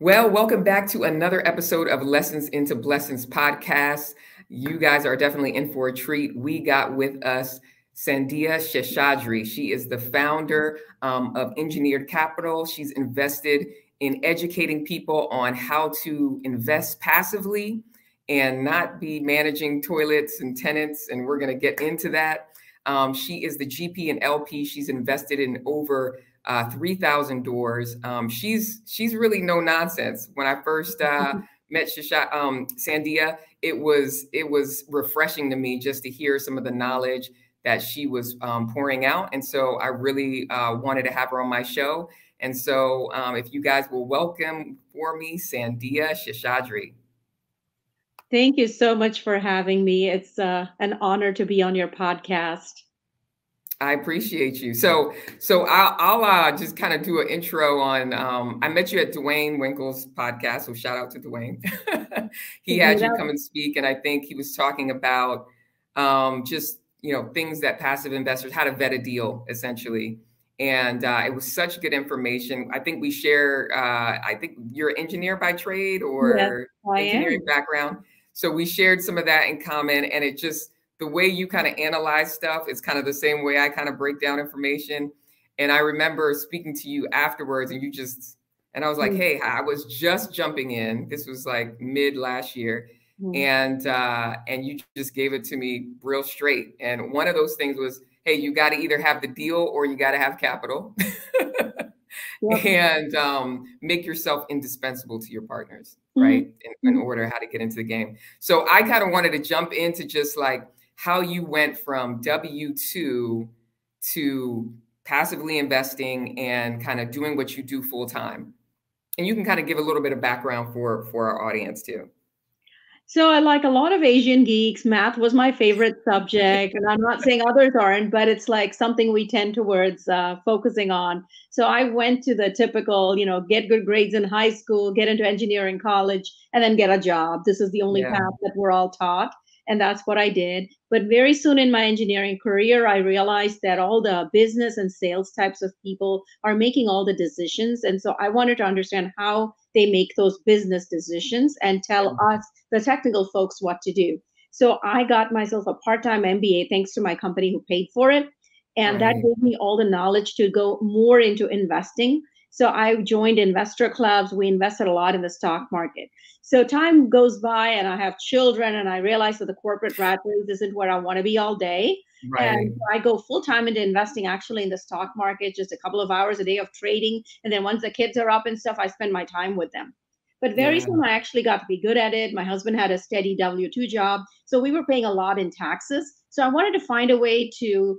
Well, welcome back to another episode of Lessons into Blessings podcast. You guys are definitely in for a treat. We got with us Sandhya Seshadri. She is the founder of Engineered Capital. She's invested in educating people on how to invest passively and not be managing toilets and tenants. And we're going to get into that. She is the GP and LP. She's invested in over 3,000 doors. She's really no nonsense. When I first met Sandhya, it was refreshing to me just to hear some of the knowledge that she was pouring out. And so I really wanted to have her on my show. And so if you guys will welcome for me, Sandhya Seshadri. Thank you so much for having me. It's an honor to be on your podcast. I appreciate you. So I'll just kind of do an intro on. I met you at Dwayne Winkle's podcast, so shout out to Dwayne. He had you come and speak, and I think he was talking about just things that passive investors, how to vet a deal, essentially. And it was such good information. I think we share. I think you're an engineer by trade or engineering background, so we shared some of that in common, and it just. The way you kind of analyze stuff is kind of the same way I kind of break down information. And I remember speaking to you afterwards and I was like, hey, I was just jumping in. This was like mid last year. And you just gave it to me real straight. And one of those things was, hey, you got to either have the deal or you got to have capital and make yourself indispensable to your partners, right? In order how to get into the game. So I kind of wanted to jump into just like, how you went from W-2 to passively investing and kind of doing what you do full time. And you can kind of give a little bit of background for our audience too. So like a lot of Asian geeks, math was my favorite subject. And I'm not saying others aren't, but it's like something we tend towards focusing on. So I went to the typical, get good grades in high school, get into engineering college, and then get a job. This is the only path that we're all taught. And that's what I did. But very soon in my engineering career, I realized that all the business and sales types of people are making all the decisions. And so I wanted to understand how they make those business decisions and tell us, the technical folks, what to do. So I got myself a part-time MBA thanks to my company who paid for it. And that gave me all the knowledge to go more into investing. So I joined investor clubs. We invested a lot in the stock market. So time goes by and I have children and I realize that the corporate rat race isn't where I want to be all day. And I go full time into investing actually in the stock market, just a couple of hours a day of trading. And then once the kids are up and stuff, I spend my time with them. But very soon I actually got to be good at it. My husband had a steady W-2 job. So we were paying a lot in taxes. So I wanted to find a way to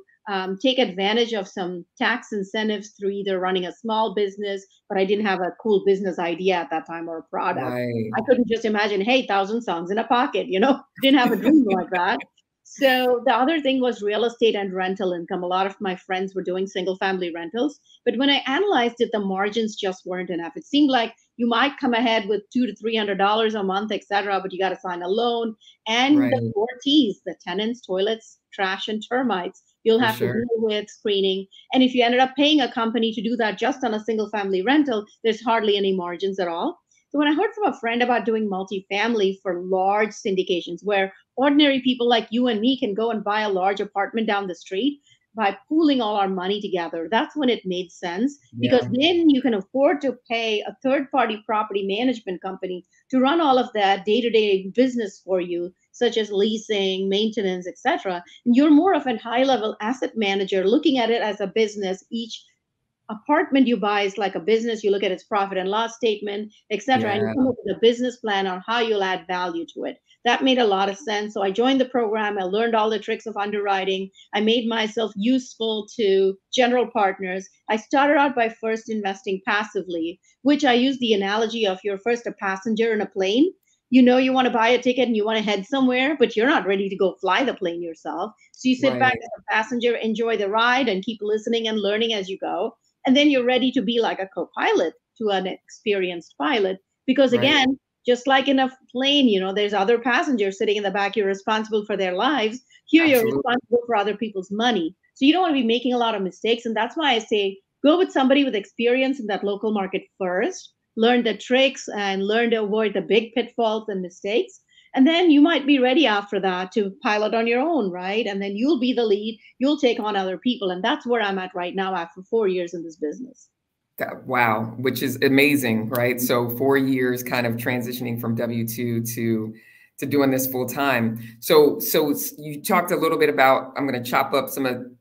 take advantage of some tax incentives through either running a small business, but I didn't have a cool business idea at that time or a product. I couldn't just imagine, hey, 1,000 songs in a pocket, didn't have a dream like that. So the other thing was real estate and rental income. A lot of my friends were doing single family rentals, but when I analyzed it, the margins just weren't enough. It seemed like you might come ahead with $200 to $300 a month, et cetera, but you got to sign a loan and the 4 T's, the tenants, toilets, trash, and termites. You'll have to deal with screening. And if you ended up paying a company to do that just on a single family rental, there's hardly any margins at all. So when I heard from a friend about doing multifamily for large syndications where ordinary people like you and me can go and buy a large apartment down the street by pooling all our money together, that's when it made sense, because then you can afford to pay a third-party property management company to run all of that day-to-day business for you, such as leasing, maintenance, etc. And you're more of a high-level asset manager looking at it as a business. Each apartment you buy is like a business. You look at its profit and loss statement, etc. And you come up with a business plan on how you'll add value to it. That made a lot of sense. So I joined the program. I learned all the tricks of underwriting. I made myself useful to general partners. I started out by first investing passively, which I use the analogy of you're first a passenger in a plane. You want to buy a ticket and you want to head somewhere, but you're not ready to go fly the plane yourself. So you sit back as a passenger, enjoy the ride, and keep listening and learning as you go. And then you're ready to be like a co-pilot to an experienced pilot. Because again, just like in a plane, there's other passengers sitting in the back. You're responsible for their lives. Here, you're responsible for other people's money. So you don't want to be making a lot of mistakes. And that's why I say, go with somebody with experience in that local market first. learn the tricks, and learn to avoid the big pitfalls and mistakes. And then you might be ready after that to pilot on your own, right? And then you'll be the lead, you'll take on other people. And that's where I'm at right now after 4 years in this business. Wow, which is amazing, right? So 4 years kind of transitioning from W-2 to doing this full time. So you talked a little bit about, I'm going to chop up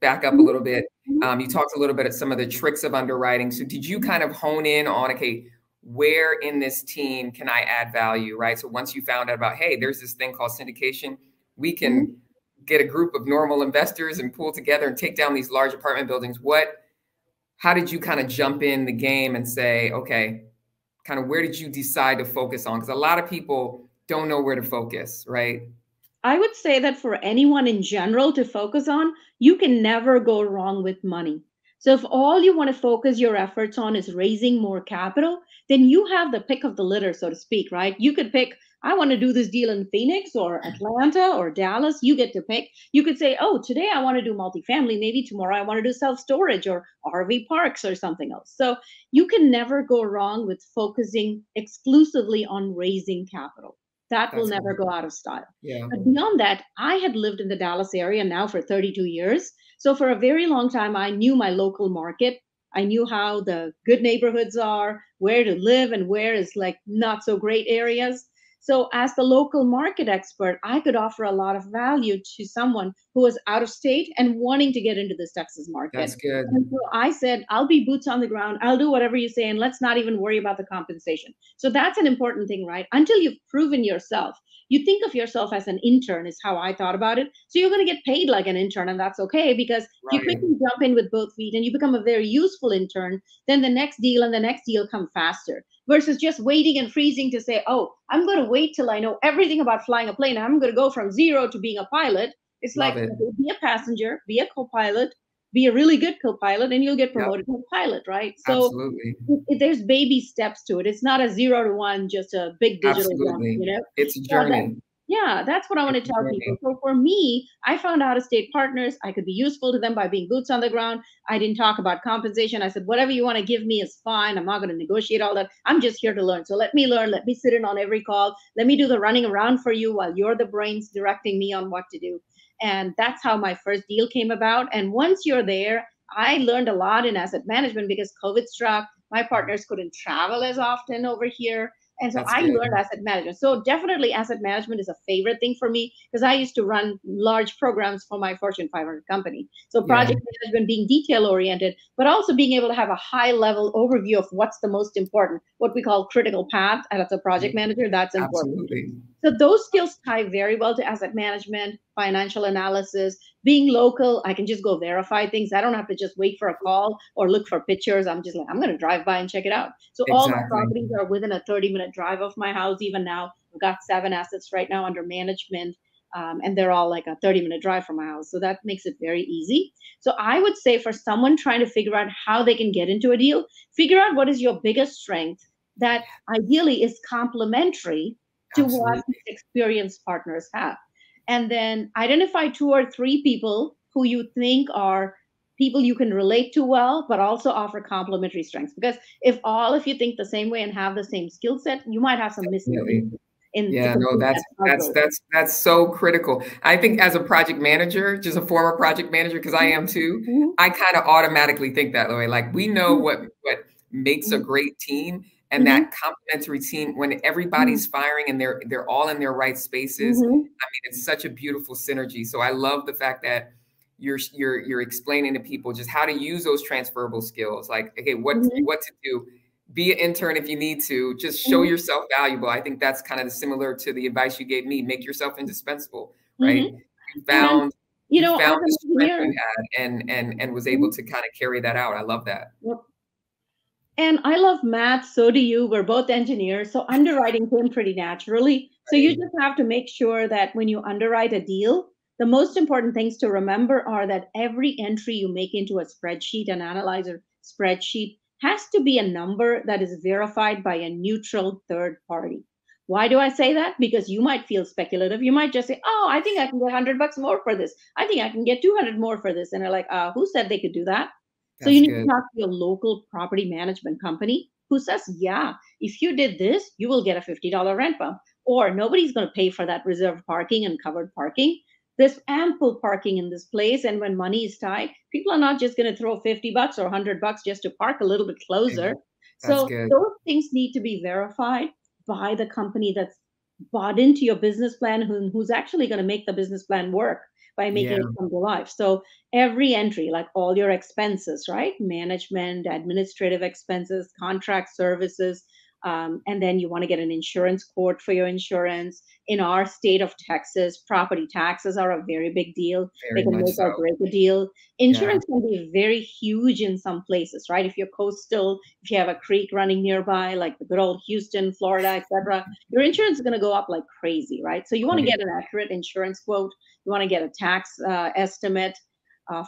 back up a little bit. You talked a little bit at some of the tricks of underwriting. So did you kind of hone in on, okay, where in this team can I add value, right? So once you found out about, hey, there's this thing called syndication, we can get a group of normal investors and pull together and take down these large apartment buildings. How did you kind of jump in the game and say, okay, kind of where did you decide to focus on? Because a lot of people don't know where to focus, right? I would say that for anyone in general to focus on, you can never go wrong with money. So if all you want to focus your efforts on is raising more capital, then you have the pick of the litter, so to speak, right? You could pick, I want to do this deal in Phoenix or Atlanta or Dallas. You get to pick. You could say, oh, today I want to do multifamily. Maybe tomorrow I want to do self-storage or RV parks or something else. So you can never go wrong with focusing exclusively on raising capital. That will never go out of style. Yeah. But beyond that, I had lived in the Dallas area now for 32 years. So for a very long time, I knew my local market. I knew how the good neighborhoods are, where to live, and where is like not so great areas. So as the local market expert, I could offer a lot of value to someone who was out of state and wanting to get into this Texas market. That's good. And so I said, I'll be boots on the ground. I'll do whatever you say, and let's not even worry about the compensation. So that's an important thing, right? Until you've proven yourself, you think of yourself as an intern, is how I thought about it. So you're going to get paid like an intern, and that's okay, because if you quickly jump in with both feet and you become a very useful intern, then the next deal and the next deal come faster versus just waiting and freezing to say, oh, I'm going to wait till I know everything about flying a plane. I'm going to go from zero to being a pilot. It's Love like, it. be a passenger, be a co-pilot, be a really good co-pilot, and you'll get promoted to a pilot, right? So Absolutely. there's baby steps to it. It's not a 0 to 1, just a big digital jump, Absolutely. you know? It's a journey. Yeah, that's what I want to tell people. So for me, I found out-of-state partners. I could be useful to them by being boots on the ground. I didn't talk about compensation. I said, whatever you want to give me is fine. I'm not going to negotiate all that. I'm just here to learn. So let me learn. Let me sit in on every call. Let me do the running around for you while you're the brains directing me on what to do. And that's how my first deal came about. And once you're there, I learned a lot in asset management because COVID struck. My partners couldn't travel as often over here. And so I learned asset management. So definitely asset management is a favorite thing for me because I used to run large programs for my Fortune 500 company. So project management being detail oriented, but also being able to have a high level overview of what's the most important, what we call critical path as a project manager, that's important. Absolutely. So those skills tie very well to asset management, financial analysis, being local. I can just go verify things. I don't have to just wait for a call or look for pictures. I'm just like, I'm going to drive by and check it out. So all my properties are within a 30-minute drive of my house. Even now, I've got 7 assets right now under management, and they're all like a 30-minute drive from my house. So that makes it very easy. So I would say for someone trying to figure out how they can get into a deal, figure out what is your biggest strength that ideally is complementary to what experienced partners have. And then identify 2 or 3 people who you think are people you can relate to well, but also offer complementary strengths. Because if you think the same way and have the same skill set, you might have some missing. That's so critical. I think as a project manager, just a former project manager, because I am too, I kind of automatically think that way. Like we know what makes a great team. And that complementary team, when everybody's firing and they're all in their right spaces, I mean, it's such a beautiful synergy. So I love the fact that you're explaining to people just how to use those transferable skills. Like, okay, what to do? Be an intern if you need to. Just show yourself valuable. I think that's kind of similar to the advice you gave me. Make yourself indispensable, right? You found the strength you had and was able to kind of carry that out. I love that. Yep. And I love math, so do you. We're both engineers, so underwriting came pretty naturally. So you just have to make sure that when you underwrite a deal, the most important things to remember are that every entry you make into a spreadsheet, an analyzer spreadsheet, has to be a number that is verified by a neutral third party. Why do I say that? Because you might feel speculative. You might just say, oh, I think I can get $100 more for this. I think I can get 200 more for this. And they're like, who said they could do that? So you need to talk to your local property management company who says, yeah, if you did this, you will get a $50 rent bump, or nobody's going to pay for that reserved parking and covered parking. There's ample parking in this place. And when money is tight, people are not just going to throw $50 or $100 just to park a little bit closer. That's So good. those things need to be verified by the company that's bought into your business plan, who's actually going to make the business plan work by making it come to life. So every entry, like all your expenses, right? Management, administrative expenses, contract services, and then you want to get an insurance quote for your insurance. In our state of Texas, property taxes are a very big deal. They Very can much make so. or break a deal. Insurance can be very huge in some places, right? If you're coastal, if you have a creek running nearby, like the good old Houston, Florida, etc., your insurance is going to go up like crazy, right? So you want to get an accurate insurance quote. You want to get a tax estimate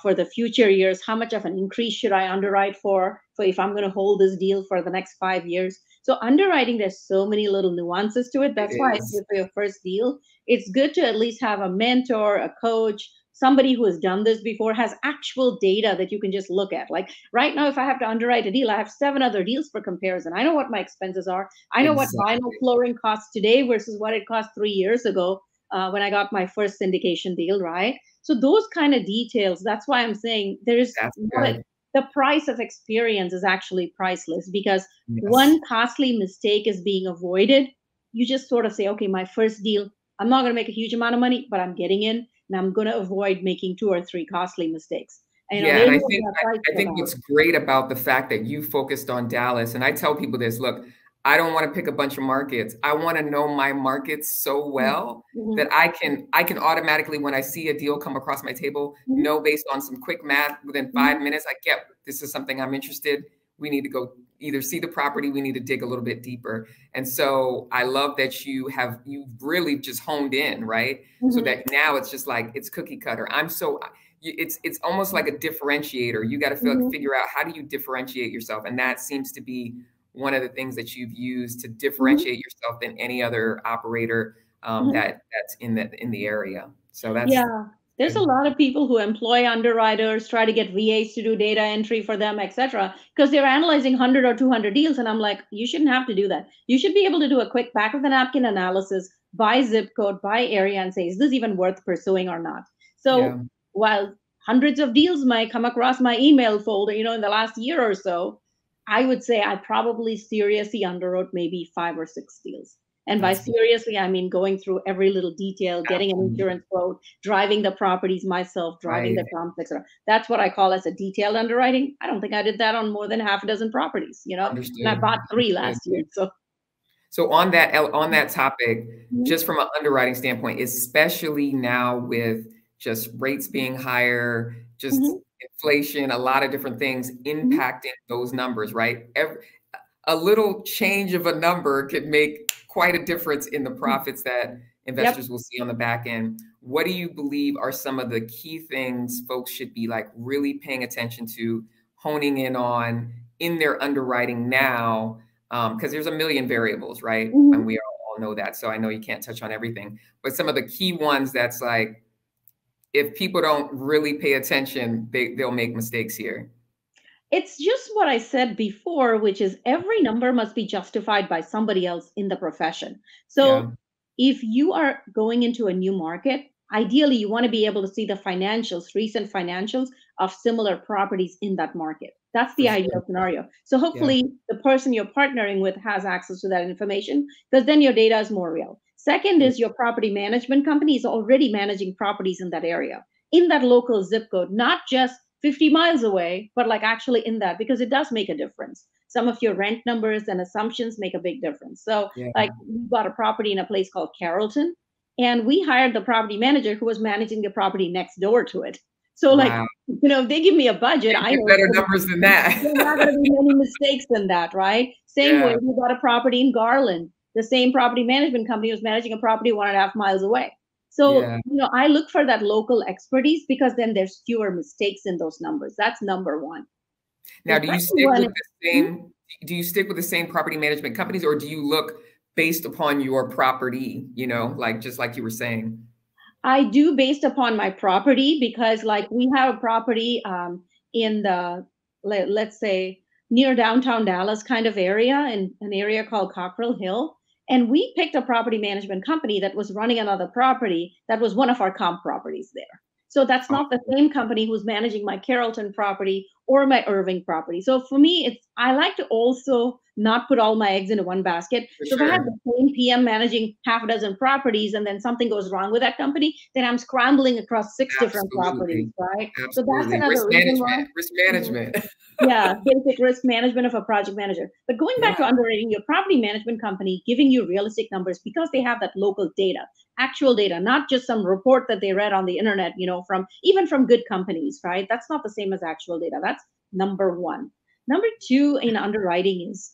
for the future years. How much of an increase should I underwrite for if I'm going to hold this deal for the next 5 years? So underwriting, there's so many little nuances to it. That's why I say for your first deal, it's good to at least have a mentor, a coach, somebody who has done this before, has actual data that you can just look at. Like right now, if I have to underwrite a deal, I have 7 other deals for comparison. I know what my expenses are. I know what vinyl flooring costs today versus what it cost 3 years ago when I got my first syndication deal, right? So those kind of details, that's why I'm saying the price of experience is actually priceless, because one costly mistake is being avoided. You just sort of say, okay, my first deal, I'm not going to make a huge amount of money, but I'm getting in, and I'm going to avoid making 2 or 3 costly mistakes. And I think what's great about the fact that you focused on Dallas, and I tell people this, look, I don't want to pick a bunch of markets. I want to know my markets so well that I can automatically, when I see a deal come across my table, know based on some quick math within 5 minutes, I get this is something I'm interested. We need to go either see the property, we need to dig a little bit deeper. And so I love that you've really just honed in, right? So that now it's just like, it's cookie cutter. It's almost like a differentiator. You got to figure out, how do you differentiate yourself? And that seems to be one of the things that you've used to differentiate yourself than any other operator that's in the area. So that's there's a lot of people who employ underwriters, try to get VAs to do data entry for them, etc., because they're analyzing 100 or 200 deals, and I'm like, you shouldn't have to do that. You should be able to do a quick back of the napkin analysis by zip code, by area, and say, is this even worth pursuing or not? So while hundreds of deals might come across my email folder, in the last year or so, I would say I probably seriously underwrote maybe 5 or 6 deals. And by seriously, I mean going through every little detail, getting an insurance quote, driving the properties myself, driving the comps, etc. That's what I call as a detailed underwriting. I don't think I did that on more than half a dozen properties, and I bought 3 last year. So on that topic, just from an underwriting standpoint, especially now with just rates being higher, just inflation, a lot of different things impacting those numbers, right? A little change of a number could make quite a difference in the profits that investors will see on the back end. What do you believe are some of the key things folks should be like really paying attention to, honing in on in their underwriting now? Because there's a million variables, right? And we all know that. So I know you can't touch on everything, but some of the key ones that's like, if people don't really pay attention, they'll make mistakes here. It's just what I said before, which is every number must be justified by somebody else in the profession. So if you are going into a new market, ideally you want to be able to see the financials, recent financials of similar properties in that market. That's the ideal scenario. So hopefully the person you're partnering with has access to that information, because then your data is more real. Second is your property management company is already managing properties in that area, in that local zip code, not just 50 miles away, but like actually in that, because it does make a difference. Some of your rent numbers and assumptions make a big difference. So like we bought a property in a place called Carrollton, and we hired the property manager who was managing the property next door to it. So like, if they give me a budget, I know better numbers than that. There's not going to be many mistakes than that, right? Same way, we bought a property in Garland. The same property management company was managing a property 1.5 miles away. So, I look for that local expertise, because then there's fewer mistakes in those numbers. That's number one. Now, do you stick with the same property management companies, or do you look based upon your property, just like you were saying? I do based upon my property, because like we have a property in the, let's say, near downtown Dallas kind of area in an area called Cockrell Hill. And we picked a property management company that was running another property that was one of our comp properties there. So that's not the same company who's managing my Carrollton property or my Irving property. So for me, I like to also not put all my eggs into one basket. For So if I have sure. the same PM managing half a dozen properties and then something goes wrong with that company, then I'm scrambling across 6 different properties, Absolutely. right? So that's Absolutely. another reason why. Risk Mhm. management. Yeah, basic risk management of a project manager. But going back to Yeah. underwriting, your property management company giving you realistic numbers because they have that local data, actual data, not just some report that they read on the internet, from even from good companies, right? That's not the same as actual data. That's number one. Number two in underwriting is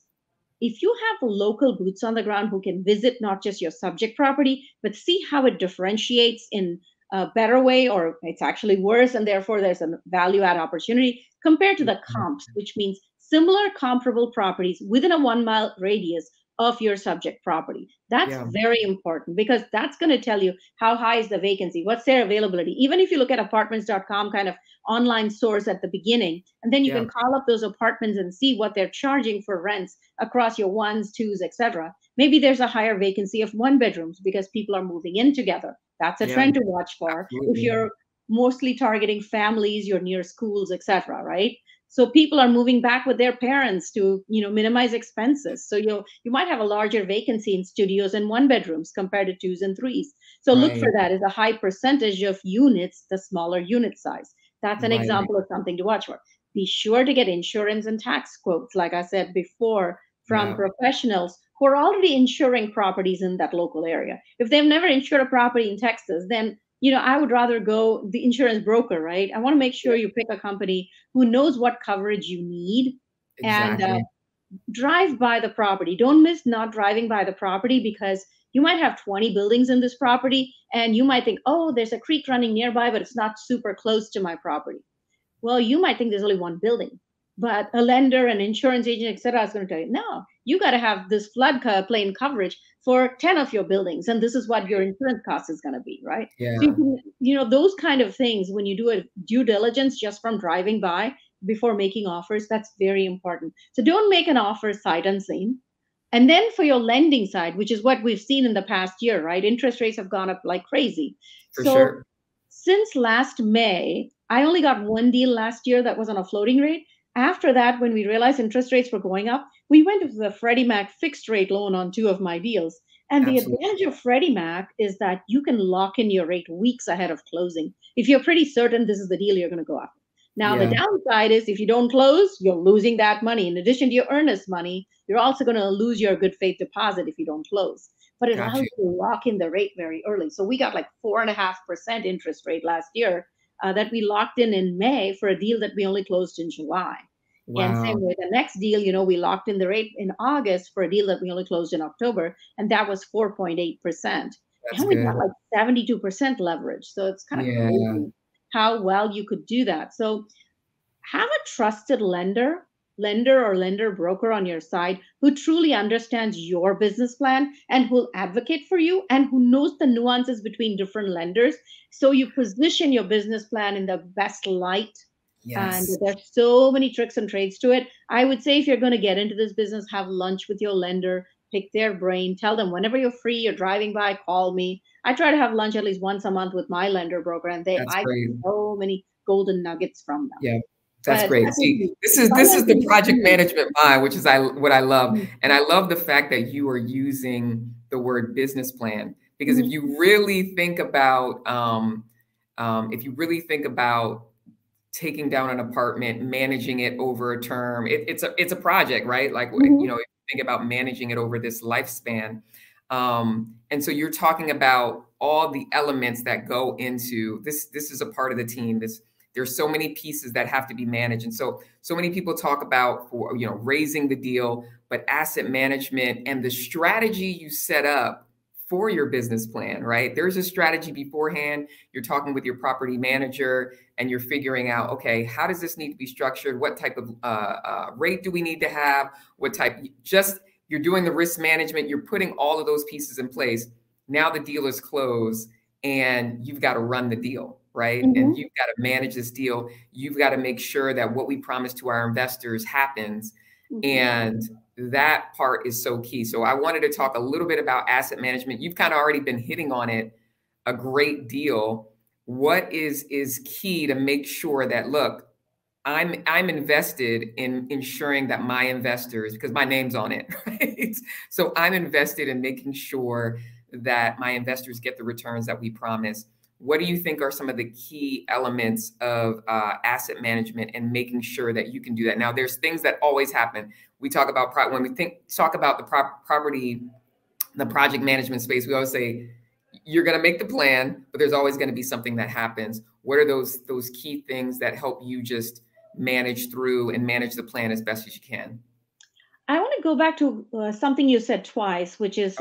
if you have local boots on the ground who can visit not just your subject property, but see how it differentiates in a better way or it's actually worse, and therefore there's a value add opportunity compared to the comps, which means similar comparable properties within a 1 mile radius of your subject property. That's Yeah. very important because that's going to tell you how high is the vacancy, what's their availability. Even if you look at apartments.com kind of online source at the beginning, and then you Yeah. can call up those apartments and see what they're charging for rents across your ones, twos, etc. Maybe there's a higher vacancy of one bedrooms because people are moving in together. That's a Yeah. trend to watch for. If Absolutely. you're mostly targeting families, you're near schools, etc., right? So people are moving back with their parents to, minimize expenses. So you might have a larger vacancy in studios and one bedrooms compared to twos and threes. So look for Right. that as a high percentage of units, the smaller unit size. That's an Right. example of something to watch for. Be sure to get insurance and tax quotes, like I said before, from Yeah. professionals who are already insuring properties in that local area. If they've never insured a property in Texas, then I would rather go the insurance broker, right? I want to make Yeah. sure you pick a company who knows what coverage you need and Exactly. drive by the property. Don't miss not driving by the property because you might have 20 buildings in this property and you might think, oh, there's a creek running nearby, but it's not super close to my property. Well, you might think there's only one building, but a lender, an insurance agent, et cetera, is going to tell you, no, you got to have this plain coverage for 10 of your buildings. And this is what your insurance cost is going to be, right? So Yeah. those kind of things, when you do a due diligence just from driving by before making offers, that's very important. So don't make an offer sight unseen. And then for your lending side, which is what we've seen in the past year, right? Interest rates have gone up like crazy. For So sure. since last May, I only got one deal last year that was on a floating rate. After that, when we realized interest rates were going up, we went with the Freddie Mac fixed rate loan on two of my deals. And the Absolutely. advantage of Freddie Mac is that you can lock in your rate weeks ahead of closing if you're pretty certain this is the deal you're going to go after. Now, the Yeah. downside is if you don't close, you're losing that money. In addition to your earnest money, you're also going to lose your good faith deposit if you don't close. But it Got allows you. you to lock in the rate very early. So we got like 4.5% interest rate last year that we locked in May for a deal that we only closed in July. And same Wow. way, the next deal, we locked in the rate in August for a deal that we only closed in October, and that was 4.8%. That's And we got good. like 72% leverage. So it's kind of Yeah. crazy how well you could do that. So have a trusted lender or lender broker on your side who truly understands your business plan and who'll advocate for you and who knows the nuances between different lenders. So you position your business plan in the best light. And Yes. there's so many tricks and trades to it. I would say if you're going to get into this business, have lunch with your lender, pick their brain, tell them whenever you're free, you're driving by, call me. I try to have lunch at least once a month with my lender broker, and That's I get great. so many golden nuggets from them. Yeah. That's But great. See, secondly, this is the financing is project huge. management mind, which is what I love. Mhm, And I love the fact that you are using the word business plan because mhm, if you really think about taking down an apartment, managing it over a term, it's a project, right? Like if mhm, you think about managing it over this lifespan. And so you're talking about all the elements that go into this. This is a part of the team. There's so many pieces that have to be managed. And so many people talk about raising the deal, but asset management and the strategy you set up for your business plan, right? There's a strategy beforehand. You're talking with your property manager and you're figuring out, okay, how does this need to be structured? What type of rate do we need to have? What type, you're doing the risk management. You're putting all of those pieces in place. Now the deal is closed and you've got to run the deal, right? And you've got to manage this deal. You've got to make sure that what we promise to our investors happens. And that part is so key. So I wanted to talk a little bit about asset management. You've kind of already been hitting on it a great deal. What is key to make sure that, look, I'm invested in ensuring that my investors, because my name's on it, right? So I'm invested in making sure that my investors get the returns that we promise. What do you think are some of the key elements of asset management and making sure that you can do that? Now, there's things that always happen. We talk about when we talk about the property, the project management space. We always say you're going to make the plan, but there's always going to be something that happens. What are those key things that help you just manage through and manage the plan as best as you can? I want to go back to something you said twice, which is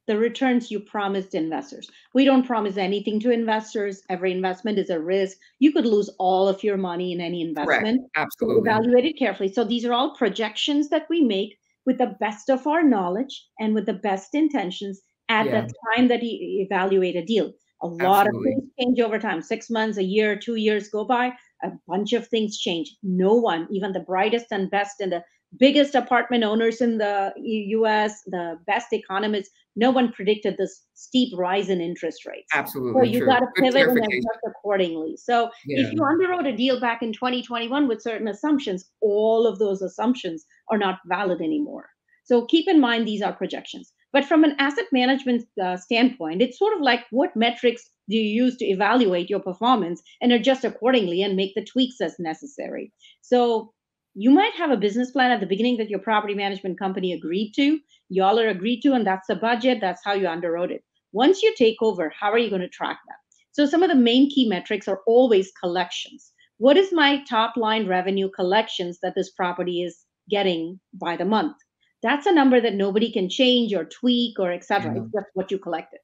the returns you promised investors. We don't promise anything to investors. Every investment is a risk. You could lose all of your money in any investment. Correct. Absolutely. So evaluate it carefully. So these are all projections that we make with the best of our knowledge and with the best intentions at the time that you evaluate a deal. A lot of things change over time. 6 months, a year, 2 years go by, a bunch of things change. No one, even the brightest and best and the biggest apartment owners in the US, the best economists, no one predicted this steep rise in interest rates. Absolutely. So you got to pivot and adjust accordingly. So if you underwrote a deal back in 2021 with certain assumptions, all of those assumptions are not valid anymore. So keep in mind, these are projections. But from an asset management standpoint, it's sort of like, what metrics do you use to evaluate your performance and adjust accordingly and make the tweaks as necessary? So you might have a business plan at the beginning that your property management company agreed to. Y'all are agreed to, and that's the budget. That's how you underwrote it. Once you take over, how are you going to track that? So some of the main key metrics are always collections. What is my top line revenue collections that this property is getting by the month? That's a number that nobody can change or tweak or etc. It's just what you collected.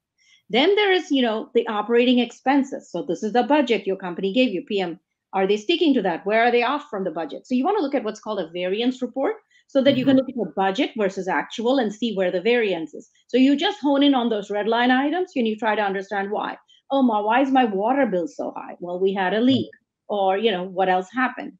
Then there is, the operating expenses. So this is the budget your company gave you, PM. Are they sticking to that? Where are they off from the budget? So you want to look at what's called a variance report so that you can look at the budget versus actual and see where the variance is. So you just hone in on those red line items and you try to understand why. Oh, why is my water bill so high? Well, we had a leak, or, what else happened?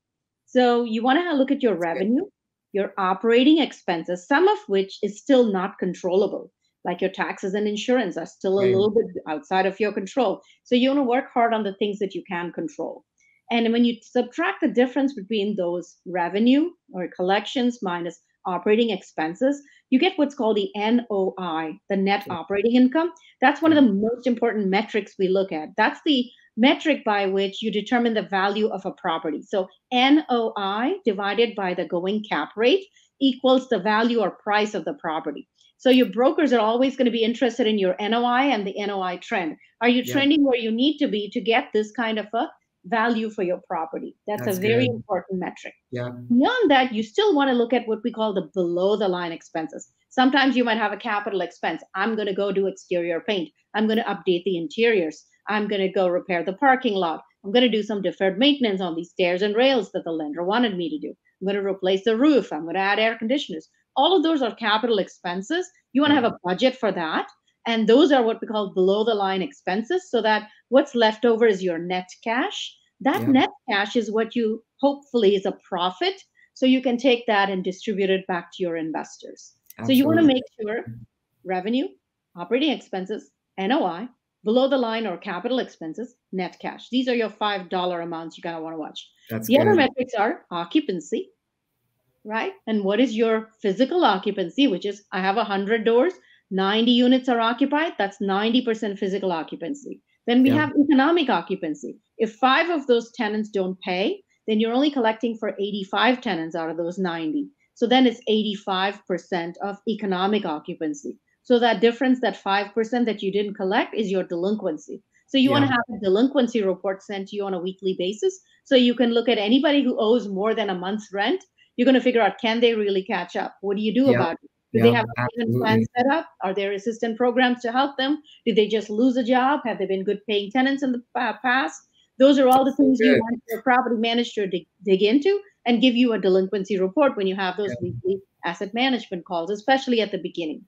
So you want to look at your revenue, your operating expenses, some of which is still not controllable, like your taxes and insurance are still a little bit outside of your control. So you want to work hard on the things that you can control. And when you subtract the difference between those revenue or collections minus operating expenses, you get what's called the NOI, the net operating income. That's one of the most important metrics we look at. That's the metric by which you determine the value of a property. So NOI divided by the going cap rate equals the value or price of the property. So your brokers are always going to be interested in your NOI and the NOI trend. Are you trending where you need to be to get this kind of a value for your property? That's a very important metric. Beyond that, you still want to look at what we call the below the line expenses. Sometimes you might have a capital expense. I'm going to go do exterior paint. I'm going to update the interiors. I'm going to go repair the parking lot. I'm going to do some deferred maintenance on these stairs and rails that the lender wanted me to do. I'm going to replace the roof. I'm going to add air conditioners. All of those are capital expenses. You want to have a budget for that. And those are what we call below the line expenses, so that what's left over is your net cash. That net cash is what you hopefully is a profit. So you can take that and distribute it back to your investors. Absolutely. So you want to make sure revenue, operating expenses, NOI, below the line or capital expenses, net cash. These are your $5 amounts you kind of want to watch. The other metrics are occupancy, right? And what is your physical occupancy, which is I have 100 doors, 90 units are occupied. That's 90% physical occupancy. Then we have economic occupancy. If 5 of those tenants don't pay, then you're only collecting for 85 tenants out of those 90. So then it's 85% of economic occupancy. So that difference, that 5% that you didn't collect, is your delinquency. So you want to have a delinquency report sent to you on a weekly basis. So you can look at anybody who owes more than a month's rent. You're going to figure out, can they really catch up? What do you do about it? Do they have a payment plan set up? Are there assistance programs to help them? Did they just lose a job? Have they been good paying tenants in the past? Those are all the things you want your property manager to dig into and give you a delinquency report when you have those weekly asset management calls, especially at the beginning.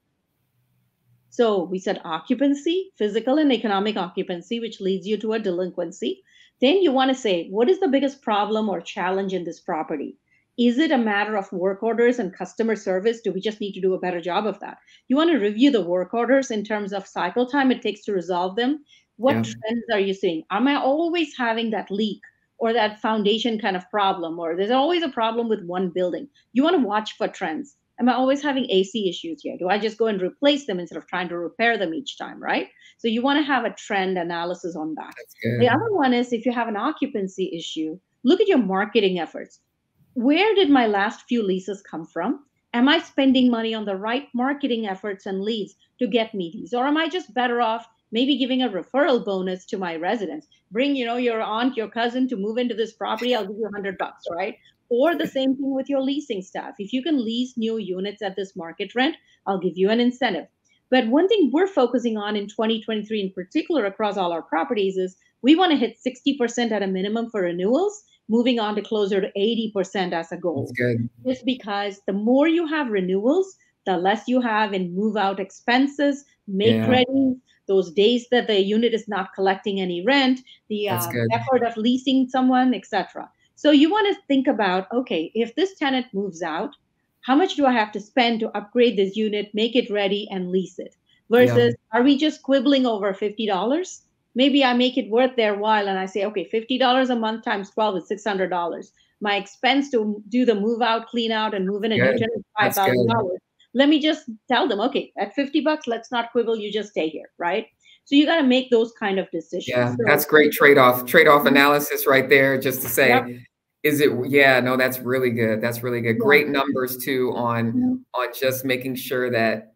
So we said occupancy, physical and economic occupancy, which leads you to a delinquency. Then you want to say, what is the biggest problem or challenge in this property? Is it a matter of work orders and customer service? Do we just need to do a better job of that? You want to review the work orders in terms of cycle time it takes to resolve them. What Yeah. trends are you seeing? Am I always having that leak or that foundation kind of problem? Or there's always a problem with one building. You want to watch for trends. Am I always having AC issues here? Do I just go and replace them instead of trying to repair them each time, right? So you want to have a trend analysis on that. That's The good. other one is if you have an occupancy issue, look at your marketing efforts. Where did my last few leases come from? Am I spending money on the right marketing efforts and leads to get me these? Or am I just better off maybe giving a referral bonus to my residents? Bring, your aunt, your cousin to move into this property, I'll give you $100, right? Or the same thing with your leasing staff. If you can lease new units at this market rent, I'll give you an incentive. But one thing we're focusing on in 2023 in particular across all our properties is we want to hit 60% at a minimum for renewals, moving on to closer to 80% as a That's goal. good. Just because the more you have renewals, the less you have in move out expenses, make Yeah, ready, those days that the unit is not collecting any rent, the that's good. effort of leasing someone, etc. So you want to think about, okay, if this tenant moves out, how much do I have to spend to upgrade this unit, make it ready, and lease it? Yeah, Versus, are we just quibbling over $50? Maybe I make it worth their while and I say, okay, $50 a month times 12 is $600. My expense to do the move out, clean out, and move in a new good. tenant is That's good. $5,000. Let me just tell them, okay, at $50, let's not quibble, you just stay here, right? So you got to make those kind of decisions. Yeah, So, that's great trade-off analysis right there, just to yep, say, is it, yeah, no, that's really good. That's really good. yeah. Great numbers too Mhm. on just making sure that,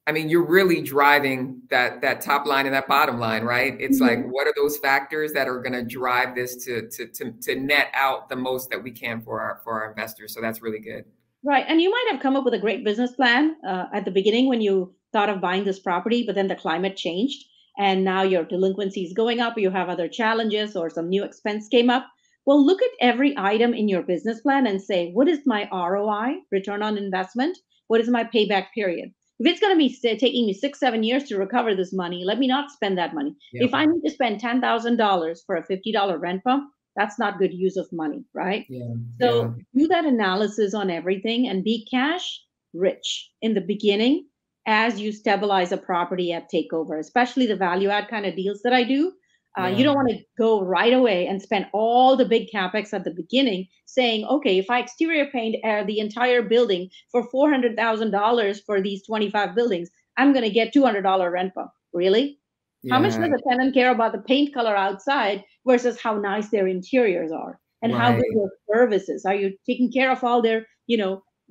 I mean, you're really driving that top line and that bottom line, right? It's like, Mhm. what are those factors that are going to drive this to net out the most that we can for our investors? So that's really good. Right. And you might have come up with a great business plan at the beginning when you thought of buying this property, but then the climate changed and now your delinquency is going up, or you have other challenges, or some new expense came up. Well, look at every item in your business plan and say, what is my ROI, return on investment? What is my payback period? If it's going to be taking me 6, 7 years to recover this money, let me not spend that money. If Yep. I need to spend $10,000 for a $50 rent bump, that's not good use of money, right? Yeah. Yeah. So do that analysis on everything and be cash rich in the beginning as you stabilize a property at takeover, especially the value add kind of deals that I do. You Yeah. don't want to go right away and spend all the big capex at the beginning saying, okay, if I exterior paint the entire building for $400,000 for these 25 buildings, I'm going to get $200 rent bump. Really? How much Yeah. does a tenant care about the paint color outside versus how nice their interiors are? And how good Right. your service is? Are you taking care of all their,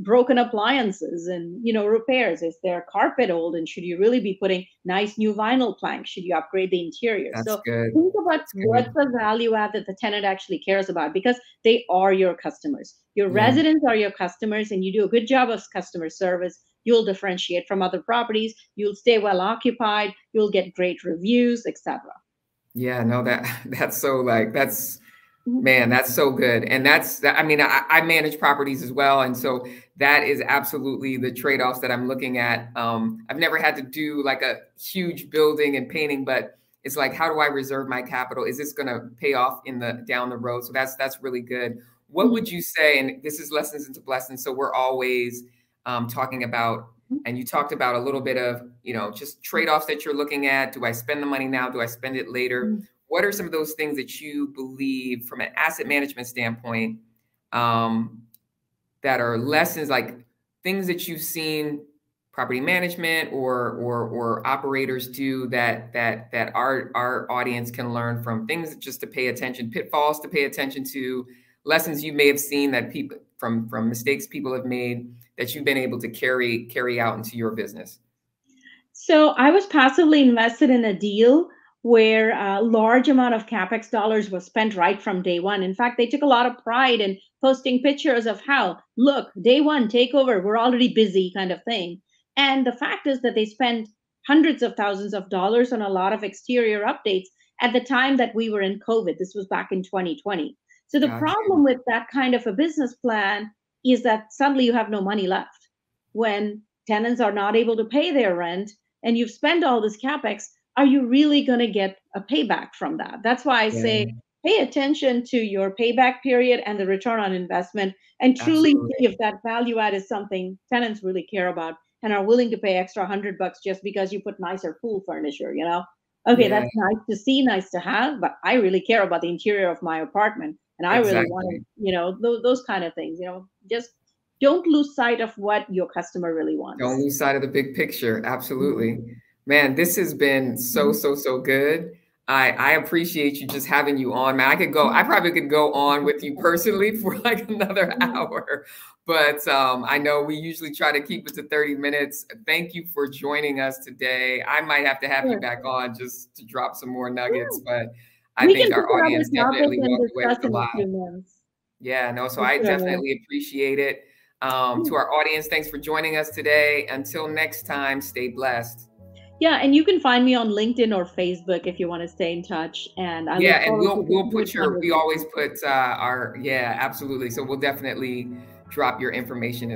broken appliances and, repairs? Is their carpet old? And should you really be putting nice new vinyl planks? Should you upgrade the interior? That's So good. think about That's what's good. the value add that the tenant actually cares about because they are your customers. Your Yeah. residents are your customers, and you do a good job of customer service. You'll differentiate from other properties. You'll stay well occupied. You'll get great reviews, etc. Yeah. No, that's so like, that's, Mhm. man, that's so good. And I mean, I manage properties as well. And so that is absolutely the trade-offs that I'm looking at. I've never had to do like a huge building and painting, but it's like, how do I reserve my capital? Is this going to pay off down the road? So that's really good. What would Mhm. you say? And this is lessons into blessings. So we're always talking about, and you talked about a little bit of, just trade-offs that you're looking at. Do I spend the money now? Do I spend it later? Mhm. What are some of those things that you believe from an asset management standpoint um, that are lessons, like things that you've seen property management or operators do that our audience can learn from, things just to pay attention, pitfalls to pay attention to, lessons you may have seen that people from mistakes people have made that you've been able to carry out into your business? So I was passively invested in a deal where a large amount of capex dollars was spent right from day one. In fact, they took a lot of pride in posting pictures of how, look, day one takeover, we're already busy kind of thing. And the fact is that they spent hundreds of thousands of dollars on a lot of exterior updates at the time that we were in COVID. This was back in 2020. So the Got you. problem with that kind of a business plan is that suddenly you have no money left when tenants are not able to pay their rent. and you've spent all this capex, are you really going to get a payback from that? That's why I say pay attention to your payback period and the return on investment, and truly see if that value add is something tenants really care about and are willing to pay extra $100 just because you put nicer pool furniture, you know? Okay, that's nice to see, nice to have, but I really care about the interior of my apartment, and I really want to, you know, those kind of things, you know, just don't lose sight of what your customer really wants. Don't lose sight of the big picture. Absolutely. Man, this has been so good. I appreciate you just having you on, man. I probably could go on with you personally for like another hour, but I know we usually try to keep it to 30 minutes. Thank you for joining us today. I might have to have you back on just to drop some more nuggets, but I think our audience definitely walked away with a lot. Yeah, no, so I definitely appreciate it. To our audience, thanks for joining us today. Until next time, stay blessed. Yeah, and you can find me on LinkedIn or Facebook if you want to stay in touch. And I we'll put we always put our absolutely. So we'll definitely drop your information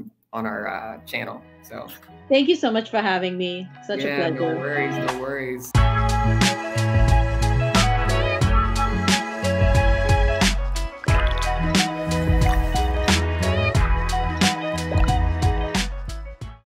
on our channel. So thank you so much for having me. Such a pleasure. No worries.